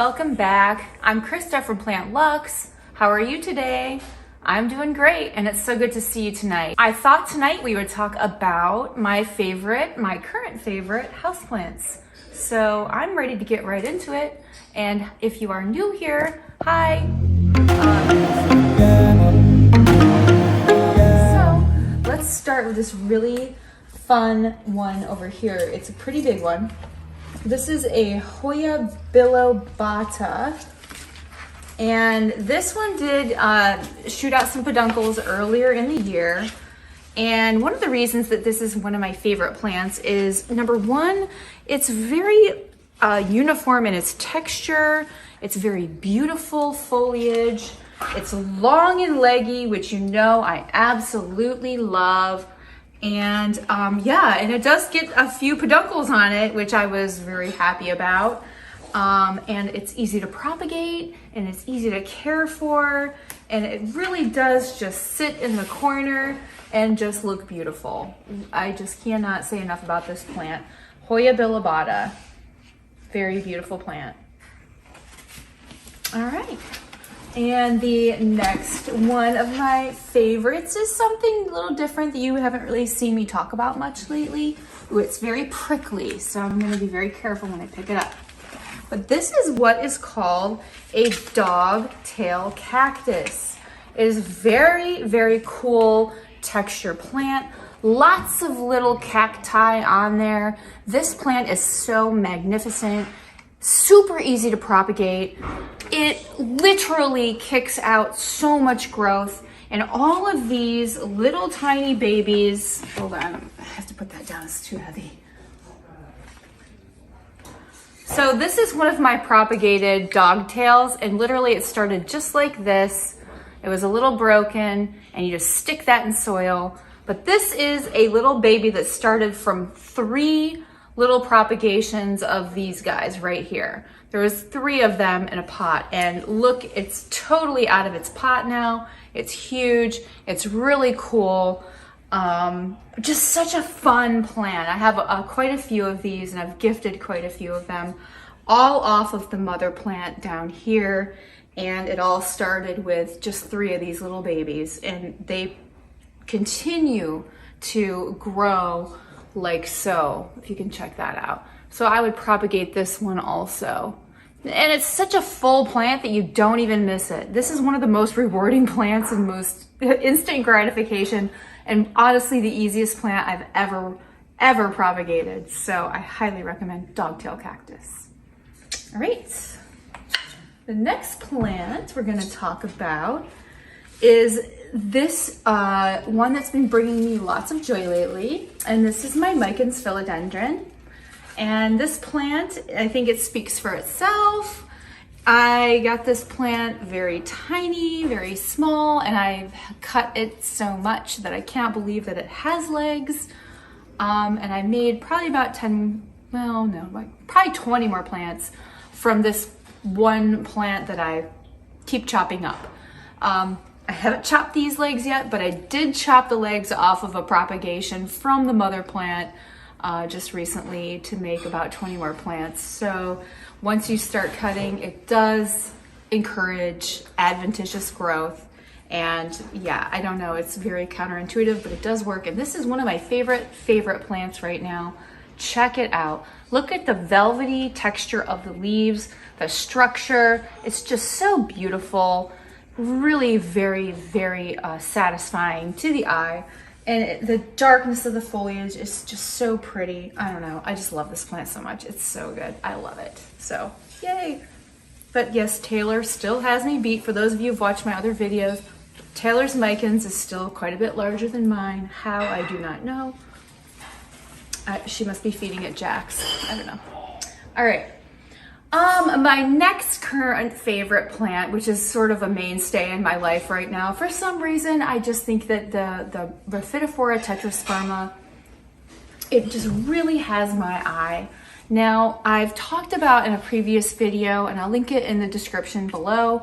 welcome back. I'm Krista from Plant Lux. How are you today? I'm doing great, and it's so good to see you tonight. I thought tonight we would talk about my current favorite houseplants. So I'm ready to get right into it. And if you are new here, hi. So let's start with this really fun one over here. It's a pretty big one. This is a Hoya Bilobata, and this one did shoot out some peduncles earlier in the year. And one of the reasons that this is one of my favorite plants is, number one, it's very uniform in its texture. It's very beautiful foliage. It's long and leggy, which you know I absolutely love. And and it does get a few peduncles on it, which I was very happy about. And it's easy to propagate, and it's easy to care for, and it really does just sit in the corner and just look beautiful. I just cannot say enough about this plant. Hoya Bilobata, very beautiful plant. All right. And the next one of my favorites is something a little different that you haven't really seen me talk about much lately. Ooh, it's very prickly, so I'm going to be very careful when I pick it up. But this is what is called a dog-tail cactus. It is very, very cool texture plant. Lots of little cacti on there. This plant is so magnificent. Super easy to propagate. It literally kicks out so much growth, and all of these little tiny babies, hold on, I have to put that down, it's too heavy. So this is one of my propagated dogtails, and literally it started just like this. It was a little broken, and you just stick that in soil. But this is a little baby that started from 3 little propagations of these guys right here. There was 3 of them in a pot, and look, it's totally out of its pot now. It's huge, it's really cool. Just such a fun plant. I have quite a few of these, and I've gifted quite a few of them, all off of the mother plant down here. And it all started with just 3 of these little babies, and they continue to grow like so, if you can check that out. So I would propagate this one also. And it's such a full plant that you don't even miss it. This is one of the most rewarding plants and most instant gratification, and honestly the easiest plant I've ever propagated. So I highly recommend dogtail cactus. All right, the next plant we're gonna talk about is this one that's been bringing me lots of joy lately, and this is my Mikens Philodendron. And this plant, I think it speaks for itself. I got this plant very tiny, very small, and I've cut it so much that I can't believe that it has legs. And I made probably about probably 20 more plants from this one plant that I keep chopping up. I haven't chopped these legs yet, but I did chop the legs off of a propagation from the mother plant just recently to make about 20 more plants. So once you start cutting, it does encourage adventitious growth. And yeah, I don't know, it's very counterintuitive, but it does work. And this is one of my favorite plants right now. Check it out. Look at the velvety texture of the leaves, the structure. It's just so beautiful. Really very, very satisfying to the eye. And the darkness of the foliage is just so pretty. I don't know, I just love this plant so much. It's so good, I love it. So, yay. But yes, Taylor still has me beat. For those of you who've watched my other videos, Taylor's Mikens is still quite a bit larger than mine. How, I do not know. She must be feeding it Jax, I don't know. All right. My next current favorite plant, which is sort of a mainstay in my life right now, for some reason, I just think that the Rhapidaphora Tetrasperma, it just really has my eye. Now, I've talked about in a previous video, and I'll link it in the description below,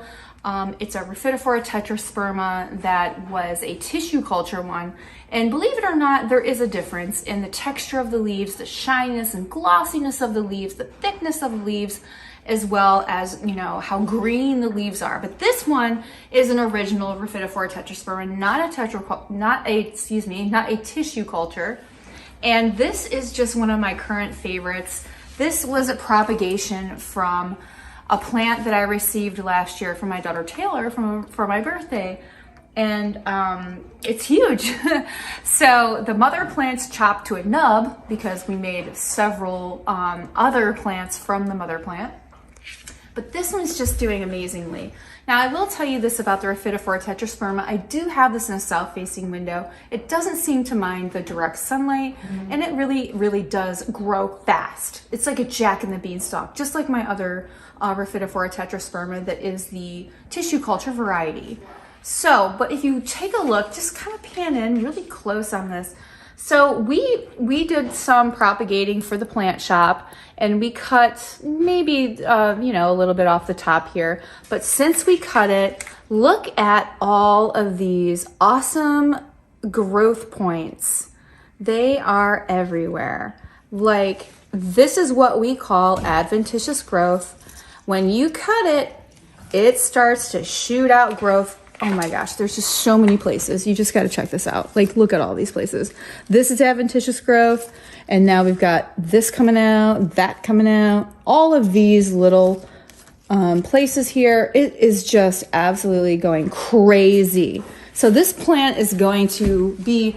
it's a Rhapidaphora Tetrasperma that was a tissue culture one. And believe it or not, there is a difference in the texture of the leaves, the shininess and glossiness of the leaves, the thickness of the leaves, as well as, you know, how green the leaves are. But this one is an original Rhapidaphora Tetrasperma, not a tissue culture. And this is just one of my current favorites. This was a propagation from a plant that I received last year from my daughter Taylor for my birthday. And it's huge. So the mother plant's chopped to a nub because we made several other plants from the mother plant. But this one's just doing amazingly. Now I will tell you this about the Rhapidaphora Tetrasperma. I do have this in a south-facing window. It doesn't seem to mind the direct sunlight, and it really, really does grow fast. It's like a jack in the beanstalk, just like my other Rhapidaphora Tetrasperma that is the tissue culture variety. So, but if you take a look, just kind of pan in really close on this. So we did some propagating for the plant shop, and we cut maybe, you know, a little bit off the top here. But since we cut it, look at all of these awesome growth points. They are everywhere. Like, this is what we call adventitious growth. When you cut it, it starts to shoot out growth. Oh my gosh, there's just so many places. You just got to check this out. Like, look at all these places. This is adventitious growth. And now we've got this coming out, that coming out, all of these little places here. It is just absolutely going crazy. So this plant is going to be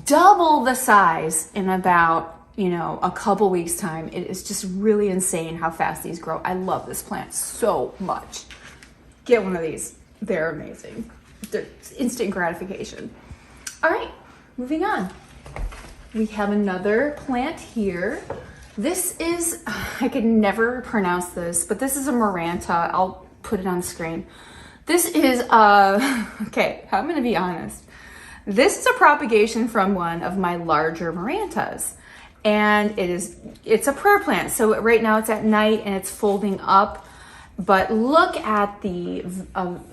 double the size in about, you know, a couple weeks time. It is just really insane how fast these grow. I love this plant so much. Get one of these. They're amazing. They're instant gratification. All right, moving on. We have another plant here. This is, I can never pronounce this, but this is a Maranta. I'll put it on the screen. This is, okay, I'm gonna be honest. This is a propagation from one of my larger Marantas. And it's a prayer plant. So right now it's at night and it's folding up. But look at the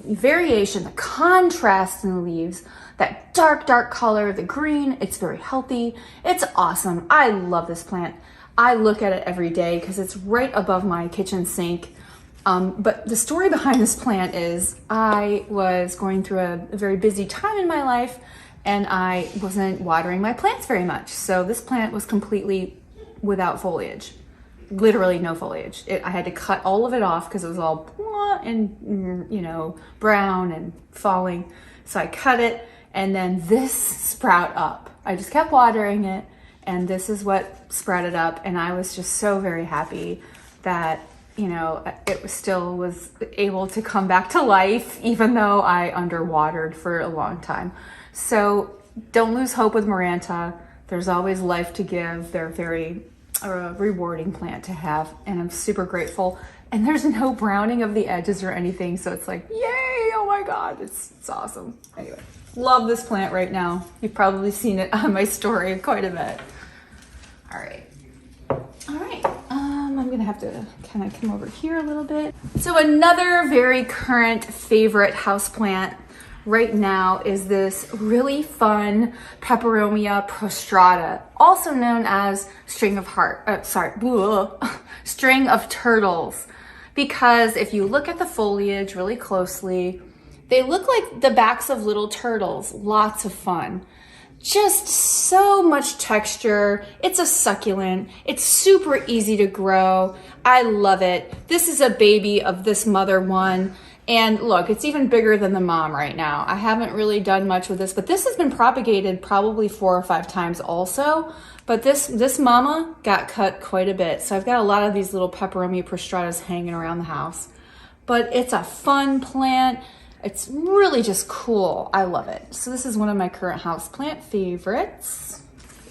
variation, the contrast in the leaves, that dark color, the green. It's very healthy. It's awesome. I love this plant. I look at it every day because it's right above my kitchen sink. But the story behind this plant is I was going through a very busy time in my life and I wasn't watering my plants very much. So this plant was completely without foliage. Literally no foliage. I had to cut all of it off because it was all blah and, you know, brown and falling. So I cut it, and then this sprout up. I just kept watering it, and this is what sprouted up. And I was just so very happy that, you know, it still was able to come back to life, even though I underwatered for a long time. So don't lose hope with Maranta. There's always life to give. They're very a rewarding plant to have, and I'm super grateful. And there's no browning of the edges or anything, so it's like, yay, oh my god, it's awesome. Anyway, love this plant right now. You've probably seen it on my story quite a bit. All right, I'm gonna have to kind of come over here a little bit. So another very current favorite houseplant right now is this really fun Peperomia Prostrata, also known as string of turtles. Because if you look at the foliage really closely, they look like the backs of little turtles. Lots of fun. Just so much texture. It's a succulent. It's super easy to grow. I love it. This is a baby of this mother one. And look, it's even bigger than the mom right now. I haven't really done much with this, but this has been propagated probably 4 or 5 times also. But this mama got cut quite a bit. So I've got a lot of these little Peperomia Prostratas hanging around the house. But it's a fun plant. It's really just cool. I love it. So this is one of my current houseplant favorites.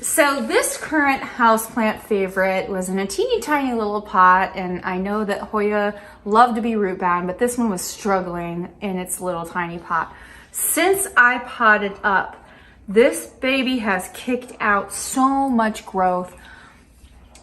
So this current houseplant favorite was in a teeny tiny little pot, and I know that Hoya loved to be root bound, but this one was struggling in its little tiny pot. Since I potted up, this baby has kicked out so much growth.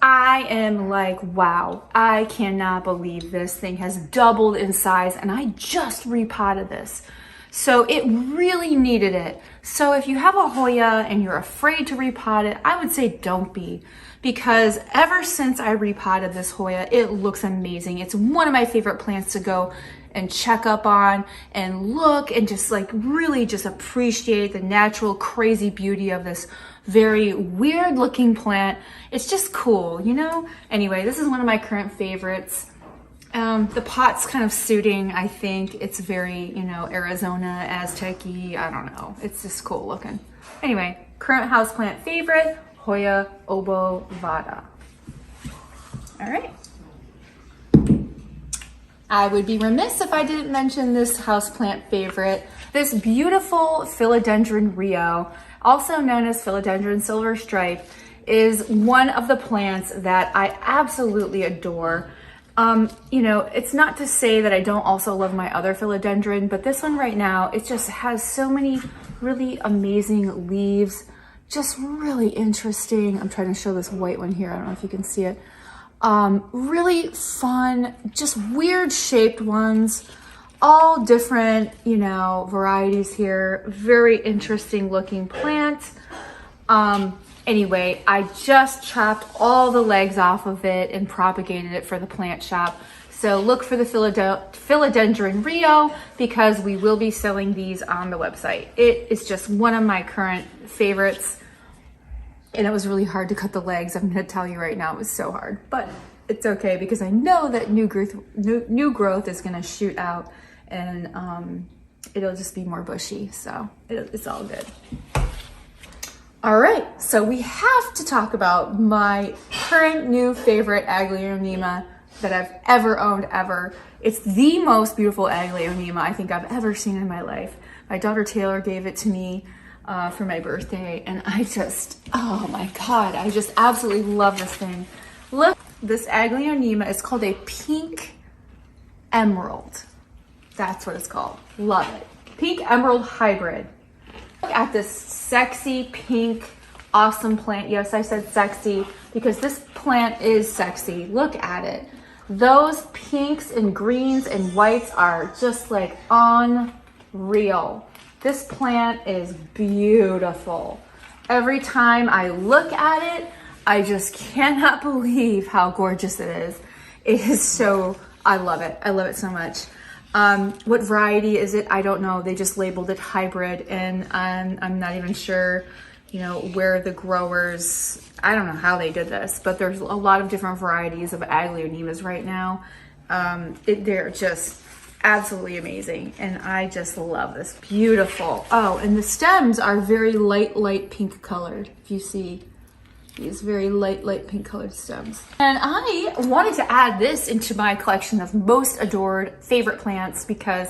I am like, wow, I cannot believe this thing has doubled in size, and I just repotted this. So it really needed it. So if you have a Hoya and you're afraid to repot it, I would say don't be, because ever since I repotted this Hoya, it looks amazing. It's one of my favorite plants to go and check up on and look and just like really just appreciate the natural crazy beauty of this very weird looking plant. It's just cool, you know? Anyway, this is one of my current favorites. The pot's kind of suiting, I think. It's very, you know, Arizona, Aztec-y, I don't know. It's just cool looking. Anyway, current houseplant favorite, Hoya Oboevada. All right. I would be remiss if I didn't mention this houseplant favorite, this beautiful Philodendron Rio, also known as Philodendron Silver Stripe, is one of the plants that I absolutely adore. You know, it's not to say that I don't also love my other philodendron, but this one right now, it just has so many really amazing leaves, just really interesting. I'm trying to show this white one here. I don't know if you can see it. Really fun, just weird shaped ones, all different, you know, varieties here. Very interesting looking plant. Anyway, I just chopped all the legs off of it and propagated it for the plant shop. So look for the Philodendron Rio because we will be selling these on the website. It is just one of my current favorites. And it was really hard to cut the legs. I'm gonna tell you right now, it was so hard, but it's okay because I know that new growth is gonna shoot out and it'll just be more bushy. So it's all good. All right, so we have to talk about my current new favorite Aglaonema that I've ever owned ever. It's the most beautiful Aglaonema I think I've ever seen in my life. My daughter Taylor gave it to me for my birthday, and I just, oh my God, I just absolutely love this thing. Look, this Aglaonema is called a pink emerald. That's what it's called. Love it. Pink emerald hybrid. Look at this sexy pink awesome plant. Yes, I said sexy because this plant is sexy. Look at it. Those pinks and greens and whites are just like unreal. This plant is beautiful. Every time I look at it, I just cannot believe how gorgeous it is. It is so, I love it. I love it so much. What variety is it? I don't know. They just labeled it hybrid, and I'm not even sure, you know, where the growers, I don't know how they did this, but there's a lot of different varieties of Aglaonemas right now. They're just absolutely amazing, and I just love this. Beautiful. Oh, and the stems are very light pink colored, if you see. These very light pink colored stems. And I wanted to add this into my collection of most adored favorite plants because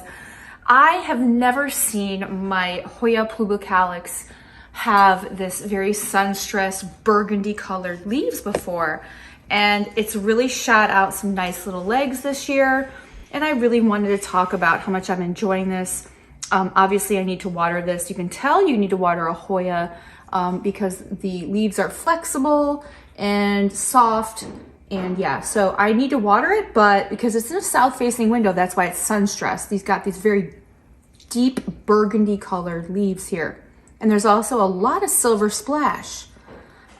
I have never seen my Hoya Plugu Calyx have this very sun-stressed burgundy colored leaves before. And it's really shot out some nice little legs this year. And I really wanted to talk about how much I'm enjoying this. Obviously I need to water this. You can tell you need to water a Hoya because the leaves are flexible and soft, and yeah, so I need to water it, but because it's in a south facing window, that's why it's sun stressed. These got these very deep burgundy colored leaves here, and there's also a lot of silver splash.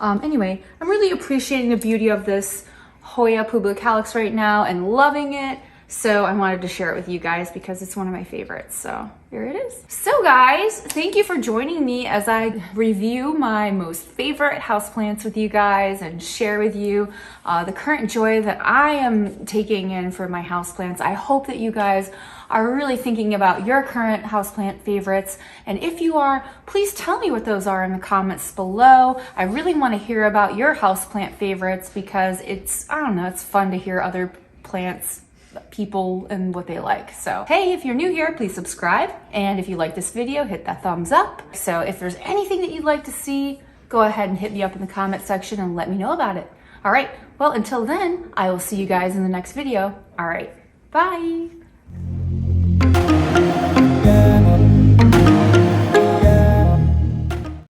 Anyway, I'm really appreciating the beauty of this Hoya Plugu Calyx right now and loving it. So I wanted to share it with you guys because it's one of my favorites. So here it is. So guys, thank you for joining me as I review my most favorite houseplants with you guys and share with you the current joy that I am taking in for my houseplants. I hope that you guys are really thinking about your current houseplant favorites. And if you are, please tell me what those are in the comments below. I really want to hear about your houseplant favorites because it's, I don't know, it's fun to hear other plants, people, and what they like. So hey, if you're new here, please subscribe, and if you like this video, hit that thumbs up. So if there's anything that you'd like to see, go ahead and hit me up in the comment section and let me know about it. All right, well, until then, I will see you guys in the next video. All right, bye.